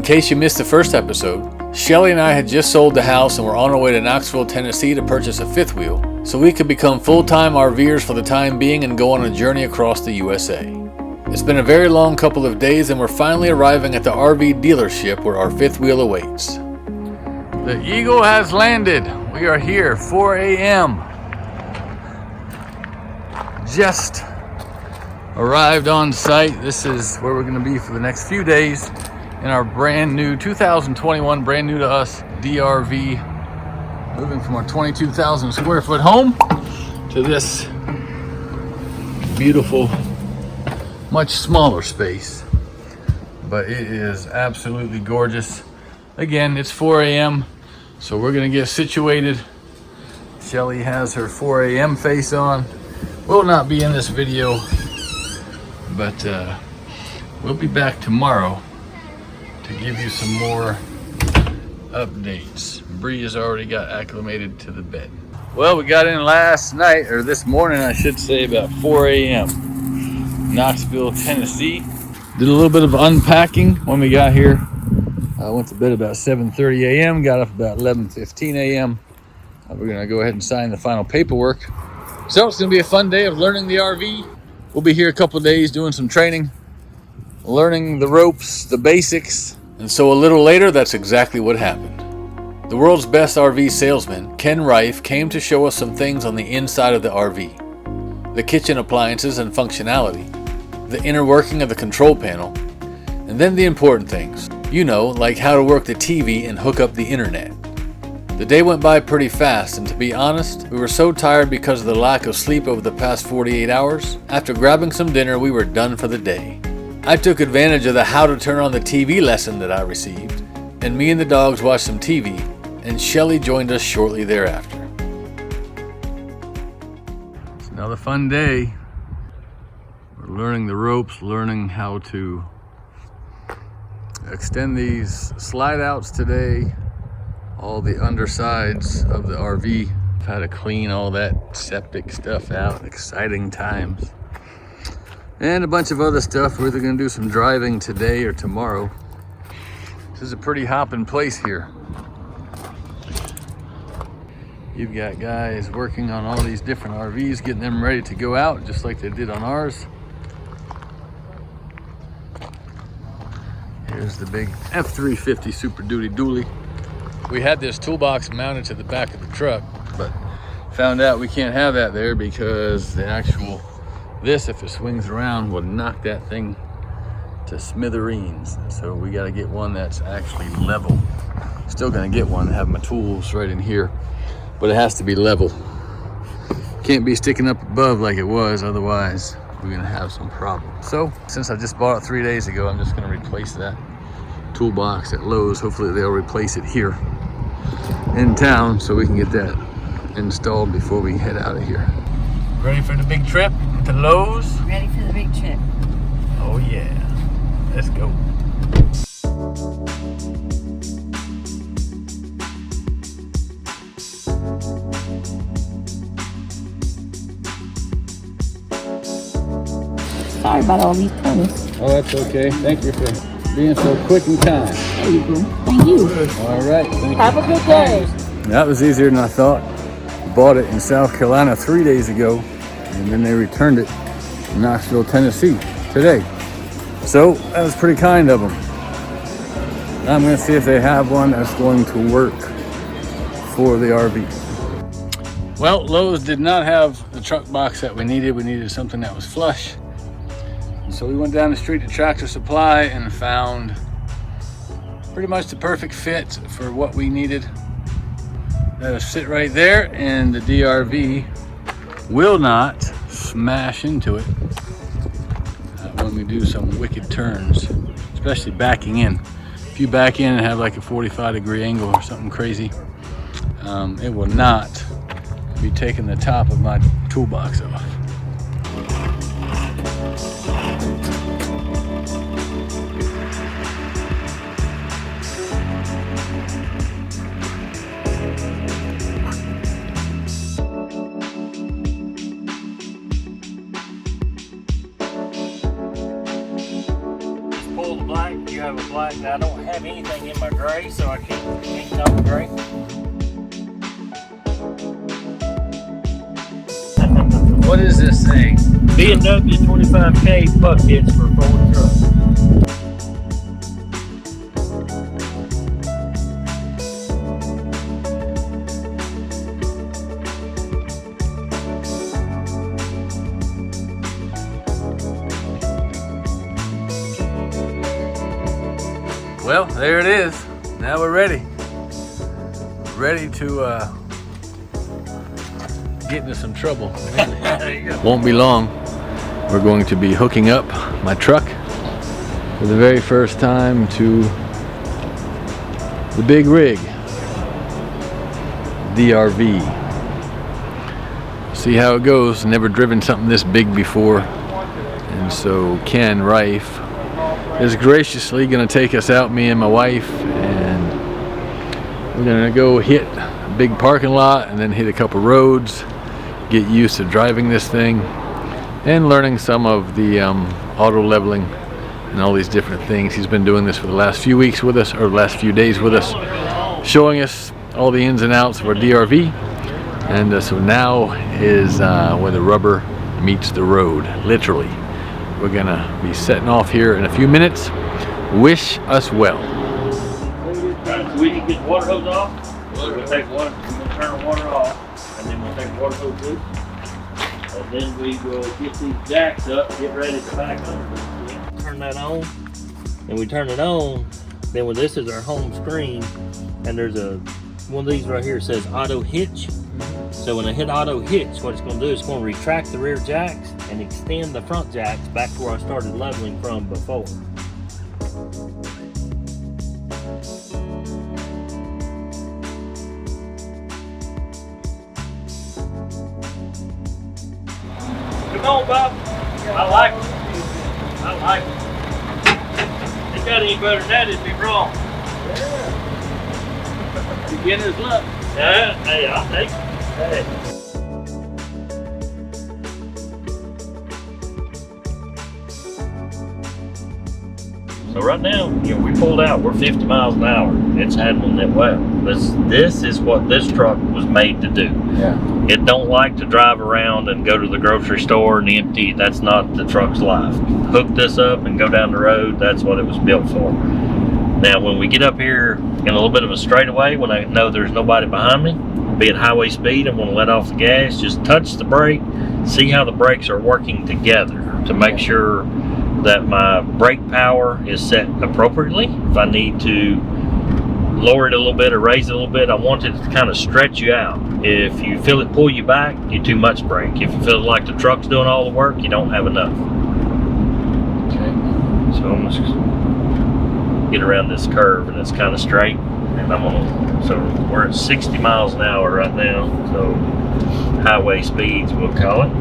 In case you missed the first episode, Shelly and I had just sold the house and were on our way to Knoxville, Tennessee to purchase a fifth wheel so we could become full-time RVers for the time being and go on a journey across the USA. It's been a very long couple of days and we're finally arriving at the RV dealership where our fifth wheel awaits. The Eagle has landed. We are here, 4 a.m. Just arrived on site. This is where we're going to be for the next few days in our brand new 2021, brand new to us DRV, moving from our 22,000 square foot home to this beautiful, much smaller space, but it is absolutely gorgeous. Again, it's 4 a.m. so we're going to get situated. Shelly has her 4 a.m. face on. Will not be in this video, but we'll be back tomorrow to give you some more updates. Bree has already got acclimated to the bed. Well, we got in last night, or this morning I should say, about 4 a.m. Knoxville, Tennessee. Did a little bit of unpacking when we got here. I went to bed about 7:30 a.m., got up about 11:15 a.m. We're gonna go ahead and sign the final paperwork. So it's gonna be a fun day of learning the RV. We'll be here a couple of days doing some training, learning the ropes, the basics. And so a little later, that's exactly what happened. The world's best RV salesman, Ken Rife, came to show us some things on the inside of the RV. The kitchen appliances and functionality, the inner working of the control panel, and then the important things. You know, like how to work the TV and hook up the internet. The day went by pretty fast, and to be honest, we were so tired because of the lack of sleep over the past 48 hours. After grabbing some dinner, we were done for the day. I took advantage of the how to turn on the TV lesson that I received, and me and the dogs watched some TV, and Shelly joined us shortly thereafter. It's another fun day. We're learning the ropes, learning how to extend these slide outs today. All the undersides of the RV. How to clean all that septic stuff out. Exciting times. And a bunch of other stuff. We're either gonna do some driving today or tomorrow. This is a pretty hopping place here. You've got guys working on all these different RVs, getting them ready to go out, just like they did on ours. Here's the big F350 Super Duty Dually. We had this toolbox mounted to the back of the truck, but found out we can't have that there because the actual, this, if it swings around, will knock that thing to smithereens. So we got to get one that's actually level. Still gonna get one, have my tools right in here, but it has to be level. Can't be sticking up above like it was, otherwise we're gonna have some problems. So since I just bought it 3 days ago, I'm just gonna replace that toolbox at Lowe's. Hopefully they'll replace it here in town so we can get that installed before we head out of here. Ready for the big trip to Lowe's? Ready for the big trip. Oh yeah, let's go. Sorry about all these turns. Oh, that's okay. Thank you for being so quick and kind. There you go. Thank you. All right. Thank Have you. a good day. That was easier than I thought. Bought it in South Carolina 3 days ago, and then they returned it in Knoxville, Tennessee today. So that was pretty kind of them. I'm going to see if they have one that's going to work for the RV. Well, Lowe's did not have the truck box that we needed. We needed something that was flush. So we went down the street to Tractor Supply and found pretty much the perfect fit for what we needed. That'll sit right there, and the DRV will not smash into it when we do some wicked turns, especially backing in. If you back in and have like a 45-degree angle or something crazy, it will not be taking the top of my toolbox off. Pull the blank, you have have a black. I don't have anything in my gray, so I can't paint up the gray. What is this thing? BMW 25K buckets for Ford trucks. Well, there it is. Now we're ready. Ready to get into some trouble. There you go. Won't be long. We're going to be hooking up my truck for the very first time to the big rig, DRV. See how it goes. Never driven something this big before, and so Ken Rife is graciously going to take us out, me and my wife, and we're going to go hit a big parking lot and then hit a couple roads, get used to driving this thing and learning some of the auto leveling and all these different things. He's been doing this for the last few weeks with us, or the last few days with us, showing us all the ins and outs of our DRV. And so now is where the rubber meets the road, literally. We're gonna be setting off here in a few minutes. Wish us well. So we can get the water hose off. We'll take water, we'll turn the water off, and then we'll take the water hose loose. And then we will get these jacks up, get ready to back under. Turn that on, and we turn it on. Then when this is our home screen, and there's one of these right here says auto hitch. So when I hit auto hitch, what it's going to do is it's going to retract the rear jacks and extend the front jacks back to where I started leveling from before. Come on, Bob. I like it. I like it. If it got any better than that, it'd be wrong. Beginner's luck. Yeah, hey, I'll take it. Hey. So right now, we pulled out. We're 50 miles an hour. It's handling it well. This is what this truck was made to do. Yeah. It don't like to drive around and go to the grocery store and empty. That's not the truck's life. Hook this up and go down the road. That's what it was built for. Now, when we get up here in a little bit of a straightaway, when I know there's nobody behind me, be at highway speed and want to let off the gas, just touch the brake, see how the brakes are working together to make sure that my brake power is set appropriately. If I need to lower it a little bit or raise it a little bit, I want it to kind of stretch you out. If you feel it pull you back, you too much brake. If you feel like the truck's doing all the work, you don't have enough. Okay. So I'm just get around this curve, and it's kind of straight, and so we're at 60 miles an hour right now, so highway speeds we'll call it.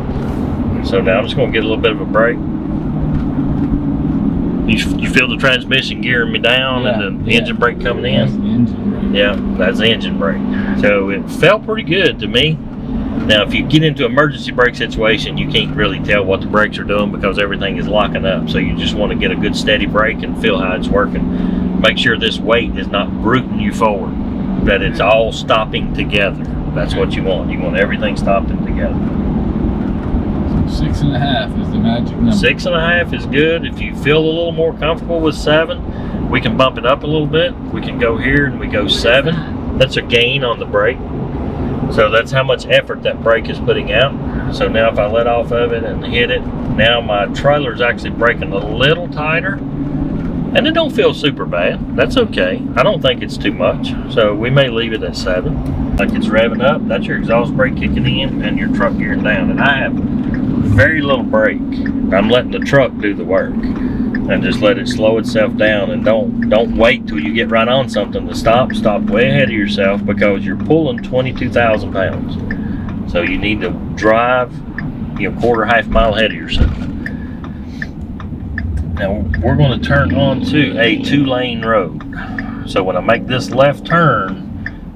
So now I'm just going to get a little bit of a brake. You feel the transmission gearing me down, Yeah, and the engine brake coming in? That's the engine brake. Yeah, that's the engine brake. So it felt pretty good to me. Now, if you get into an emergency brake situation, you can't really tell what the brakes are doing because everything is locking up. So you just want to get a good steady brake and feel how it's working. Make sure this weight is not rooting you forward, that it's all stopping together. That's what you want. You want everything stopping together. 6.5 is the magic number. 6.5 is good. If you feel a little more comfortable with 7, we can bump it up a little bit. We can go here and we go 7. That's a gain on the brake. So that's how much effort that brake is putting out. So now if I let off of it and hit it, now my trailer is actually braking a little tighter. And it don't feel super bad. That's okay. I don't think it's too much. So we may leave it at 7. Like it's revving up, that's your exhaust brake kicking in and your truck gearing down. And I have very little brake. I'm letting the truck do the work. And just let it slow itself down, and don't wait till you get right on something to stop. Stop way ahead of yourself because you're pulling 22,000 pounds. So you need to drive, quarter, half mile ahead of yourself. Now we're going to turn onto a 2-lane road. So when I make this left turn,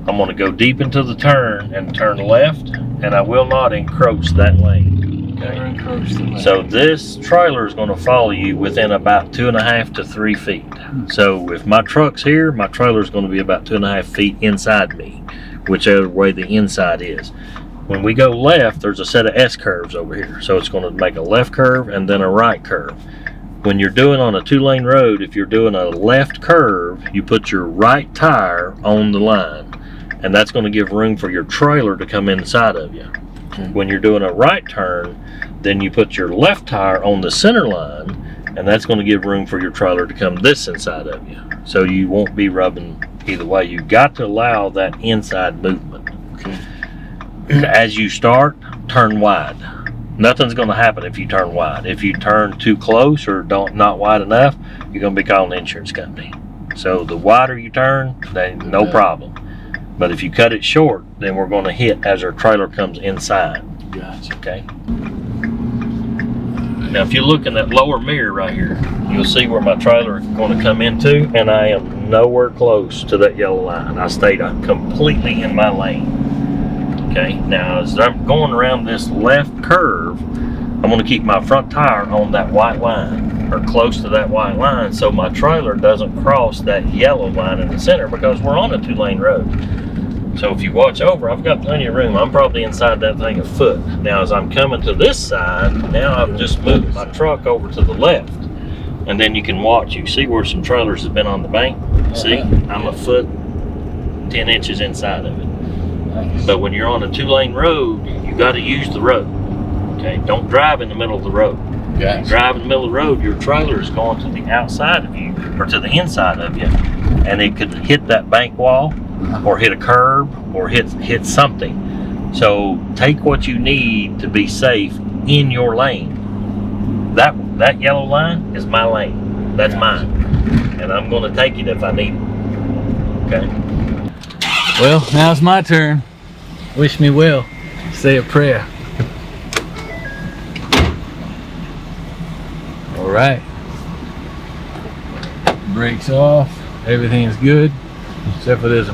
I'm going to go deep into the turn and turn left, and I will not encroach that lane. Never encroach the land. So this trailer is going to follow you within about 2.5 to 3 feet. So if my truck's here, my trailer is going to be about 2.5 feet inside me, whichever way the inside is. When we go left, there's a set of S curves over here. So it's going to make a left curve and then a right curve. When you're doing on a 2-lane road, if you're doing a left curve, you put your right tire on the line, and that's going to give room for your trailer to come inside of you. When you're doing a right turn, then you put your left tire on the center line, and that's going to give room for your trailer to come this inside of you. So you won't be rubbing either way. You've got to allow that inside movement. Okay. As you start, turn wide. Nothing's going to happen if you turn wide. If you turn too close or not wide enough, you're going to be calling the insurance company. So the wider you turn, then no problem. But if you cut it short, then we're going to hit as our trailer comes inside. Gotcha. Okay. Now, if you look in that lower mirror right here, you'll see where my trailer is going to come into, and I am nowhere close to that yellow line. I stayed completely in my lane. Okay. Now, as I'm going around this left curve, I'm going to keep my front tire on that white line, or close to that white line, so my trailer doesn't cross that yellow line in the center, because we're on a 2-lane road. So if you watch over, I've got plenty of room. I'm probably inside that thing a foot. Now as I'm coming to this side, now I've just moved my truck over to the left. And then you can watch, you see where some trailers have been on the bank? See, I'm a foot, 10 inches inside of it. Nice. But when you're on a 2-lane road, you got to use the road. Okay, don't drive in the middle of the road. Gotcha. You drive in the middle of the road, your trailer is going to the outside of you, or to the inside of you, and it could hit that bank wall, or hit a curb, or hit something. So take what you need to be safe in your lane. That yellow line is my lane. That's mine, and I'm going to take it if I need it. Okay. Well, now it's my turn. Wish me well. Say a prayer. All right. Brakes off. Everything's good, except for there's a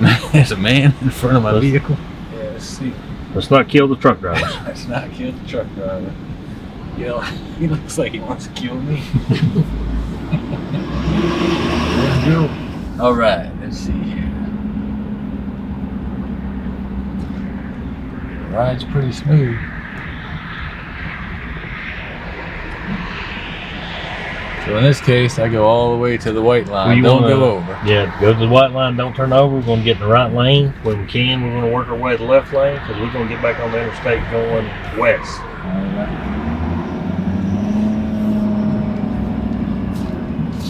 man in front of my vehicle. Yeah, let's see. Let's not kill the truck drivers. Let's not kill the truck driver. Yeah, he looks like he wants to kill me. Let's go. All right, let's see here. The ride's pretty smooth. So in this case, I go all the way to the white line. Don't go over. Yeah, go to the white line. Don't turn over. We're going to get in the right lane. When we can, we're going to work our way to the left lane, because we're going to get back on the interstate going west. All right.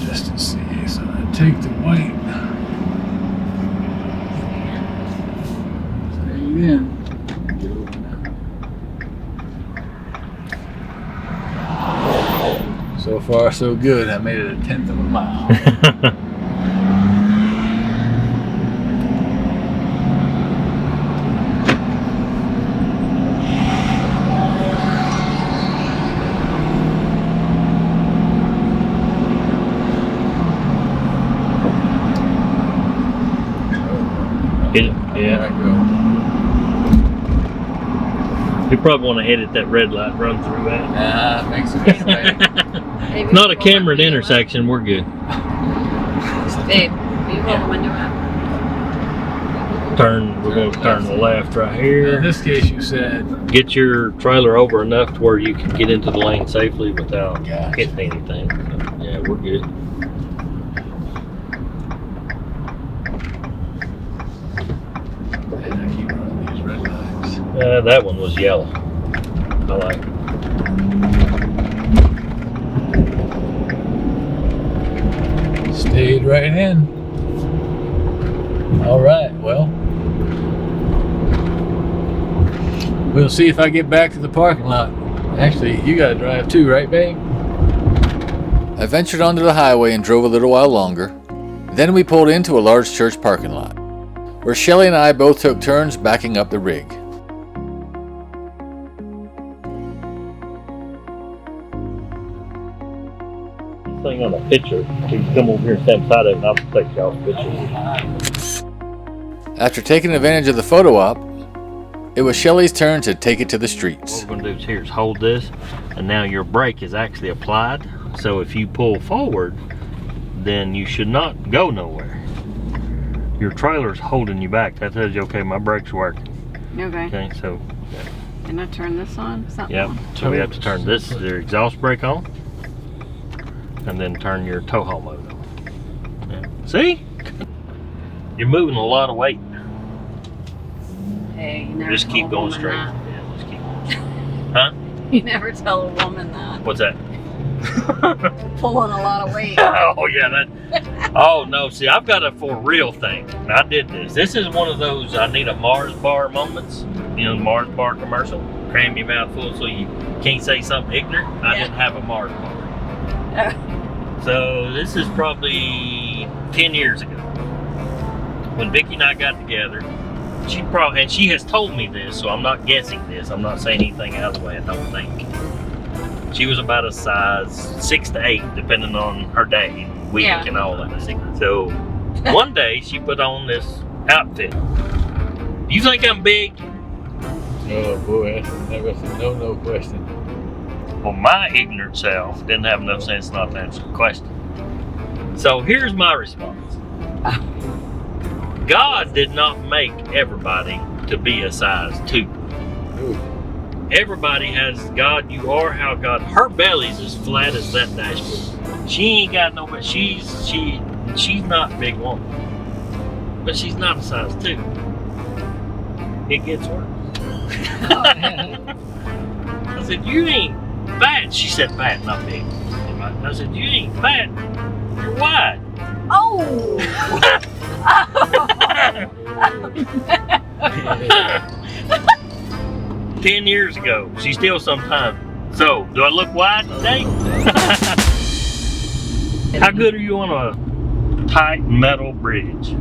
Just to see. So I take the white. Stay in. Get over now. So far, so good. I made it a 1/10 of a mile. Yeah. You probably want to edit that red light run through that. Makes sense, man. Not a camera at the intersection, we're good. Babe, will you hold the window up? We're going to turn left right In here. this case, you said, Get your trailer over enough to where you can get into the lane safely without Gotcha. hitting anything. So, yeah, we're good. man, I keep running these red lights. That one was yellow. I like it. Stayed right in. All right, well, we'll see if I get back to the parking lot. Actually, you gotta drive too, right, babe? I ventured onto the highway and drove a little while longer. Then we pulled into a large church parking lot, where Shelly and I both took turns backing up the rig. Thing on a picture. You can come over here and stand beside it and I'll take y'all's picture. After taking advantage of the photo op, it was Shelley's turn to take it to the streets. What we're going to do is here is hold this, and now your brake is actually applied. So if you pull forward, then you should not go nowhere. Your trailer's holding you back. That tells you, okay, my brake's working. Okay. Okay, so Can I turn this on? Something yeah, on? so we have to turn this, your exhaust brake on, and then turn your tow haul mode on. Yeah. See? You're moving a lot of weight. Hey, you never Just tell keep a going woman straight. that. Yeah, just keep going. Huh? You never tell a woman that. What's that? Pulling a lot of weight. Oh yeah, that. Oh no, see, I've got a for real thing. I did this. This is one of those I need a Mars bar moments. You know, the Mars bar commercial. Cram your mouth full so you can't say something ignorant. I didn't have a Mars bar. So this is probably 10 years ago when Vicki and I got together. And she has told me this, so I'm not guessing this. I'm not saying anything out of the way, I don't think. She was about a size 6 to 8, depending on her day, week, and all that. So one day she put on this outfit. You think I'm big? Oh boy, that was a no question. Well, my ignorant self didn't have enough sense not to answer the question. So here's my response. God did not make everybody to be a size 2. Ooh. Everybody has God, you are how God. Her belly's as flat as that dashboard. She ain't got no, but she's not a big woman. But she's not a size 2. It gets worse. I said, you ain't fat. She said fat, not big. I said, you ain't fat. You're wide. Oh! 10 years ago. She still sometimes. So, do I look wide today? How good are you on a tight metal bridge?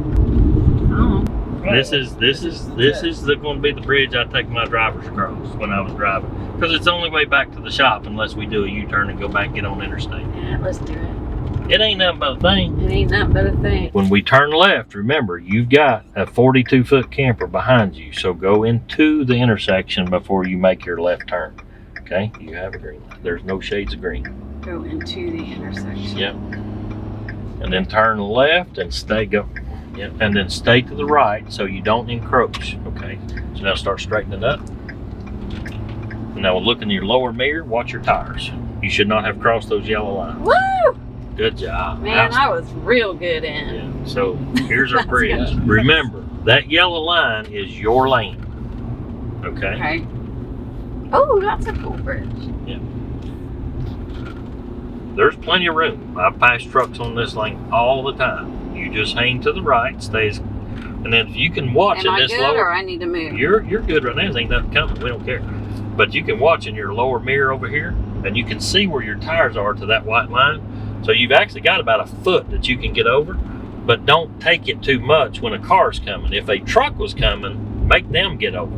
Oh. This is going to be the bridge I take my drivers across when I was driving, because it's the only way back to the shop unless we do a U-turn and go back and get on interstate. Yeah, let's do it. It ain't nothing but a thing. It ain't nothing but a thing. When we turn left, remember, you've got a 42-foot camper behind you, so go into the intersection before you make your left turn. Okay? You have a green light. There's no shades of green. Go into the intersection. Yep. And then turn left and go. Yep. And then stay to the right so you don't encroach. Okay? So now start straightening up. And now look in your lower mirror, watch your tires. You should not have crossed those yellow lines. Woo! Good job. Man, I was real good in. Yeah. So here's our bridge. Remember, that yellow line is your lane. Okay? Okay. Oh, that's a cool bridge. Yeah. There's plenty of room. I pass trucks on this lane all the time. You just hang to the right, and then if you can watch in this lower. Am I good, or I need to move? You're good right now. There ain't nothing coming. We don't care. But you can watch in your lower mirror over here, and you can see where your tires are to that white line. So you've actually got about a foot that you can get over, but don't take it too much when a car's coming. If a truck was coming, make them get over.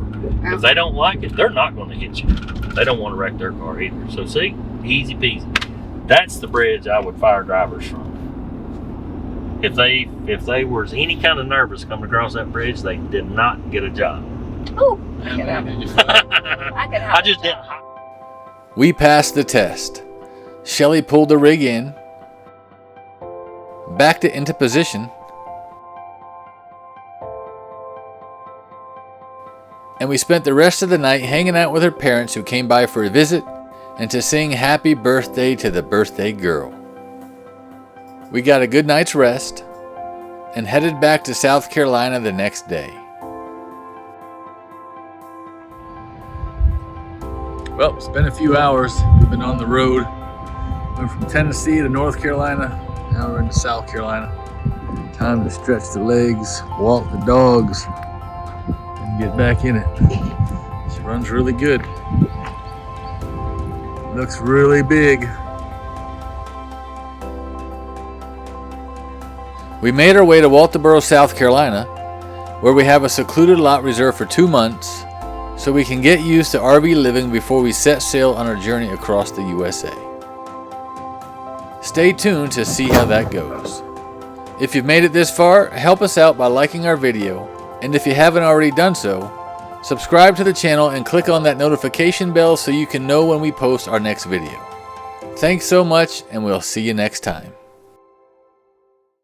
If they don't like it, they're not going to hit you. They don't want to wreck their car either. So see, easy peasy. That's the bridge I would fire drivers from. If they was any kind of nervous coming across that bridge, they did not get a job. Oh, I just didn't. We passed the test. Shelley pulled the rig in, backed it into position, and we spent the rest of the night hanging out with her parents who came by for a visit and to sing happy birthday to the birthday girl. We got a good night's rest and headed back to South Carolina the next day. Well, it's been a few hours. We've been on the road. Went from Tennessee to North Carolina. Now we're into South Carolina. Time to stretch the legs, walk the dogs, and get back in it. She runs really good. Looks really big. We made our way to Walterboro, South Carolina, where we have a secluded lot reserved for 2 months so we can get used to RV living before we set sail on our journey across the USA. Stay tuned to see how that goes. If you've made it this far, help us out by liking our video, and if you haven't already done so, Subscribe to the channel and click on that notification bell so you can know when we post our next video. Thanks so much, and we'll see you next time.